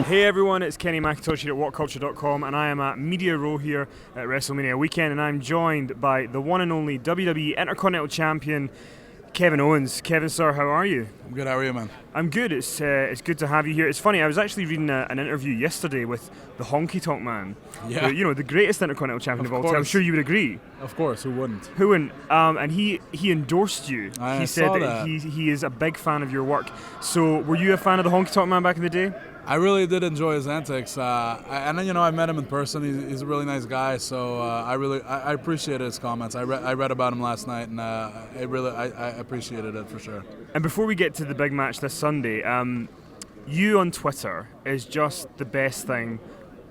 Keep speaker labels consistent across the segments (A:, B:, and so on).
A: Hey everyone, it's Kenny McIntosh here at WhatCulture.com, and I am at Media Row here at WrestleMania weekend, and I'm joined by the one and only WWE Intercontinental Champion, Kevin Owens. Kevin, sir, how are you?
B: I'm good. How are you, man?
A: I'm good. It's good to have you here. It's funny, I was actually reading an interview yesterday with the Honky Tonk Man,
B: Yeah.
A: the greatest Intercontinental Champion of all time. I'm sure you would agree.
B: Of course, who wouldn't?
A: Who wouldn't? And he endorsed you.
B: I
A: he said
B: saw
A: that he is a big fan of your work. So, were you a fan of the Honky Tonk Man back in the day?
B: I really did enjoy his antics, I met him in person. He's a really nice guy, so I appreciated his comments. I read about him last night, and I appreciated it for sure.
A: And before we get to the big match this Sunday, you on Twitter is just the best thing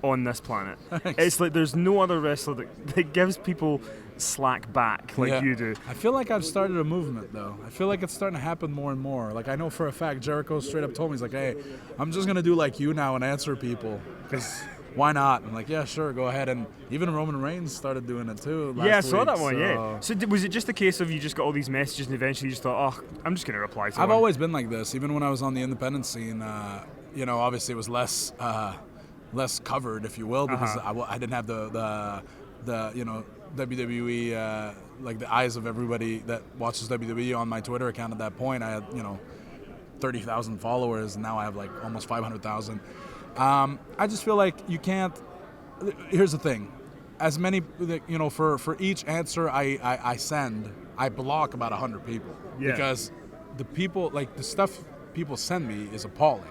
A: on this planet.
B: Thanks.
A: It's like there's no other wrestler that gives people slack back like you do.
B: I feel like I've started a movement, though. I feel like it's starting to happen more and more. Like, I know for a fact Jericho straight up told me, he's like, hey, I'm just going to do like you now and answer people, because why not? I'm like, yeah, sure, go ahead. And even Roman Reigns started doing it too last
A: Yeah, I saw
B: week,
A: that one, yeah. So was it just a case of you just got all these messages and eventually you just thought, oh, I'm just going to reply to
B: I've
A: one?
B: always been like this. Even when I was on the independent scene, obviously it was less covered, if you will, because I didn't have the WWE, like the eyes of everybody that watches WWE on my Twitter account at that point. I had, 30,000 followers, and now I have like almost 500,000. I just feel like you can't. Here's the thing. As many, for each answer I send, I block about 100 people.
A: Yeah.
B: Because the people, like the stuff people send me is appalling.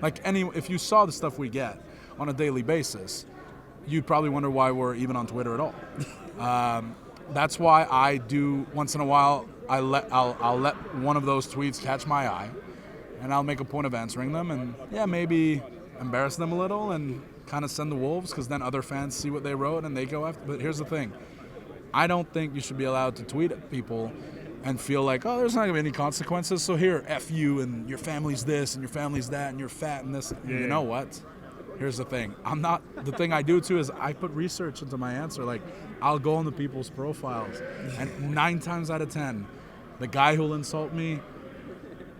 B: Like if you saw the stuff we get on a daily basis, you'd probably wonder why we're even on Twitter at all. That's why I do once in a while. I'll let one of those tweets catch my eye, and I'll make a point of answering them, and maybe embarrass them a little and kind of send the wolves, because then other fans see what they wrote and they go after. But here's the thing: I don't think you should be allowed to tweet at people and feel like, oh, there's not gonna be any consequences. So here, F you, and your family's this and your family's that, and you're fat and this. Yeah. You know what? Here's the thing. The thing I do too is I put research into my answer. Like, I'll go into people's profiles, and 9 times out of 10, the guy who'll insult me,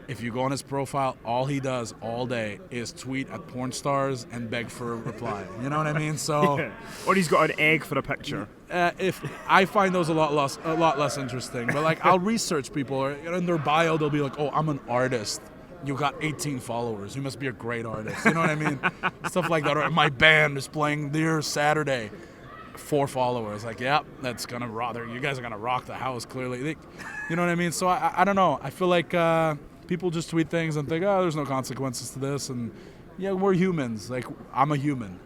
B: if you go on his profile, all he does all day is tweet at porn stars and beg for a reply. You know what I mean? So,
A: Yeah. Or he's got an egg for a picture.
B: If I find those a lot less interesting, but like I'll research people, or in their bio they'll be like, "Oh, I'm an artist. You got 18 followers. You must be a great artist." You know what I mean? Stuff like that. Or my band is playing there Saturday. 4 followers. Like, yeah, that's gonna rock. You guys are gonna rock the house. Clearly, you know what I mean. So I don't know. I feel like people just tweet things and think, oh, there's no consequences to this, and yeah, we're humans. Like, I'm a human.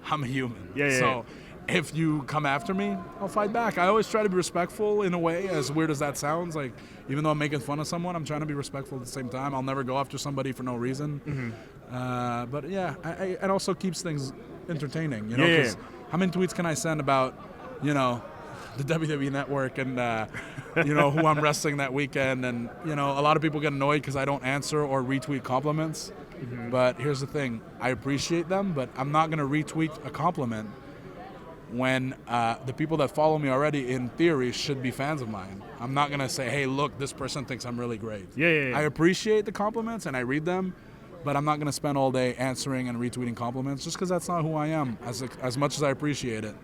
A: Yeah.
B: So if you come after me, I'll fight back. I always try to be respectful in a way, as weird as that sounds. Like, even though I'm making fun of someone, I'm trying to be respectful at the same time. I'll never go after somebody for no reason. Mm-hmm. But yeah, it also keeps things entertaining, because how many tweets can I send about, the WWE Network and, who I'm wrestling that weekend? And, a lot of people get annoyed because I don't answer or retweet compliments. Mm-hmm. But here's the thing. I appreciate them, but I'm not going to retweet a compliment when the people that follow me already, in theory, should be fans of mine. I'm not going to say, hey, look, this person thinks I'm really great.
A: Yeah.
B: I appreciate the compliments and I read them, but I'm not going to spend all day answering and retweeting compliments, just because that's not who I am. As much as I appreciate it,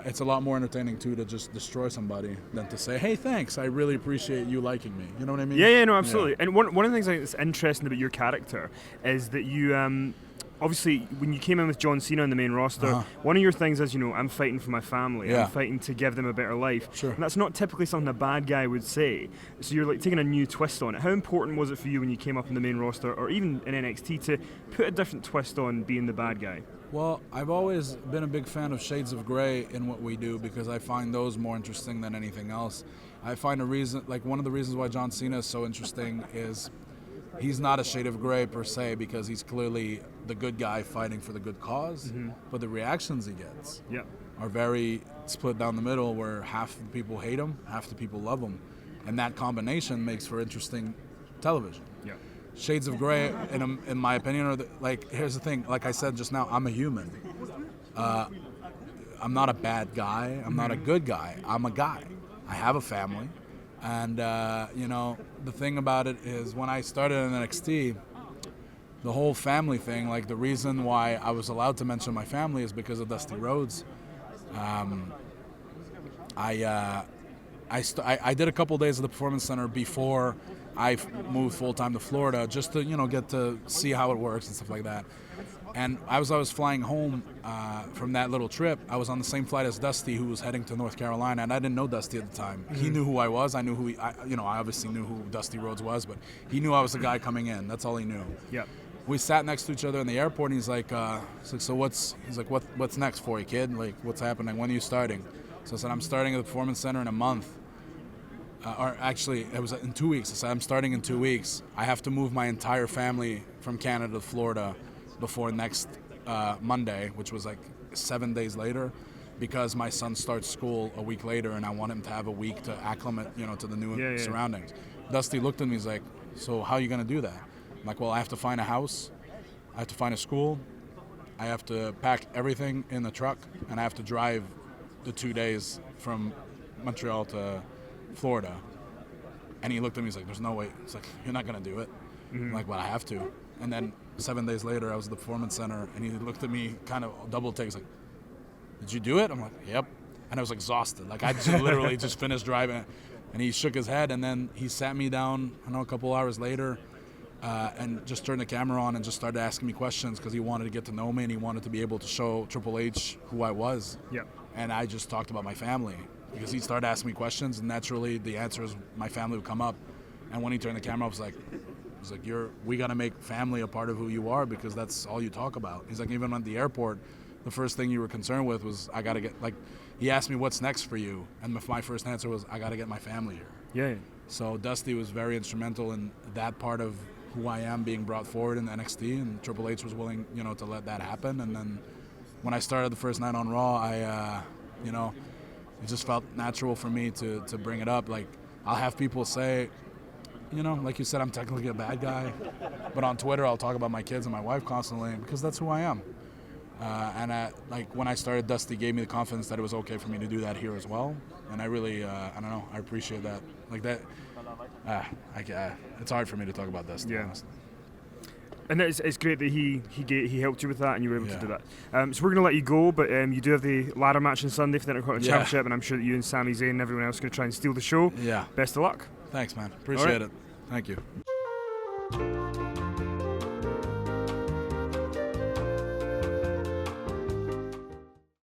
B: it's a lot more entertaining, too, to just destroy somebody than to say, hey, thanks, I really appreciate you liking me. You know what I mean?
A: Yeah, no, absolutely. Yeah. And one of the things I think that's interesting about your character is that you... obviously, when you came in with John Cena on the main roster, one of your things is, I'm fighting for my family.
B: Yeah.
A: I'm fighting to give them a better life.
B: Sure.
A: And that's not typically something a bad guy would say. So you're like taking a new twist on it. How important was it for you when you came up in the main roster, or even in NXT, to put a different twist on being the bad guy?
B: Well, I've always been a big fan of shades of gray in what we do, because I find those more interesting than anything else. I find one of the reasons why John Cena is so interesting is he's not a shade of gray per se, because he's clearly the good guy fighting for the good cause, but the reactions he gets are very split down the middle, where half the people hate him, half the people love him, and that combination makes for interesting television.
A: Yeah.
B: Shades of gray, in my opinion, here's the thing, like I said just now, I'm a human. I'm not a bad guy, I'm not a good guy, I'm a guy. I have a family. And, the thing about it is, when I started in NXT, the whole family thing, like the reason why I was allowed to mention my family is because of Dusty Rhodes. I did a couple days at the Performance Center before I moved full-time to Florida, just to, get to see how it works and stuff like that. And as I was flying home from that little trip, I was on the same flight as Dusty, who was heading to North Carolina, and I didn't know Dusty at the time. Mm-hmm. He knew who I was. I knew who I obviously knew who Dusty Rhodes was, but he knew I was the guy coming in. That's all he knew.
A: Yep.
B: We sat next to each other in the airport, and he's like, so what's next for you, kid? Like, what's happening? When are you starting? So I said, I'm starting at the Performance Center in a month. Or actually, it was in 2 weeks. I said, I'm starting in 2 weeks. I have to move my entire family from Canada to Florida before next Monday, which was like 7 days later, because my son starts school a week later, and I want him to have a week to acclimate, to the new surroundings. Dusty looked at me, he's like, so how are you going to do that? I'm like, well, I have to find a house, I have to find a school, I have to pack everything in the truck, and I have to drive the 2 days from Montreal to Florida. And he looked at me, he's like, there's no way. He's like, you're not going to do it. Mm-hmm. I'm like, well, I have to. And then 7 days later, I was at the Performance Center, and he looked at me kind of double take. He's like, did you do it? I'm like, yep. And I was exhausted. Like, I just literally just finished driving. And he shook his head, and then he sat me down, a couple hours later, and just turned the camera on and just started asking me questions because he wanted to get to know me, and he wanted to be able to show Triple H who I was.
A: Yep.
B: And I just talked about my family because he started asking me questions, and naturally the answers, my family would come up. And when he turned the camera off, he's like, we got to make family a part of who you are because that's all you talk about. He's like, even at the airport, the first thing you were concerned with was I got to get, like, he asked me what's next for you, and my first answer was I got to get my family here.
A: Yeah.
B: So Dusty was very instrumental in that part of who I am being brought forward in NXT, and Triple H was willing, to let that happen. And then when I started the first night on Raw, it just felt natural for me to bring it up. Like, I'll have people say, like you said, I'm technically a bad guy, but on Twitter I'll talk about my kids and my wife constantly because that's who I am. When I started, Dusty gave me the confidence that it was okay for me to do that here as well, and I really, I appreciate that. Like that, it's hard for me to talk about Dusty.
A: Yeah.
B: Honestly.
A: And it's great that he helped you with that, and you were able to do that. So we're going to let you go, but you do have the ladder match on Sunday for the Intercontinental Championship, and I'm sure that you and Sami Zayn and everyone else are going to try and steal the show.
B: Yeah.
A: Best of luck.
B: Thanks, man. Appreciate it. Thank you.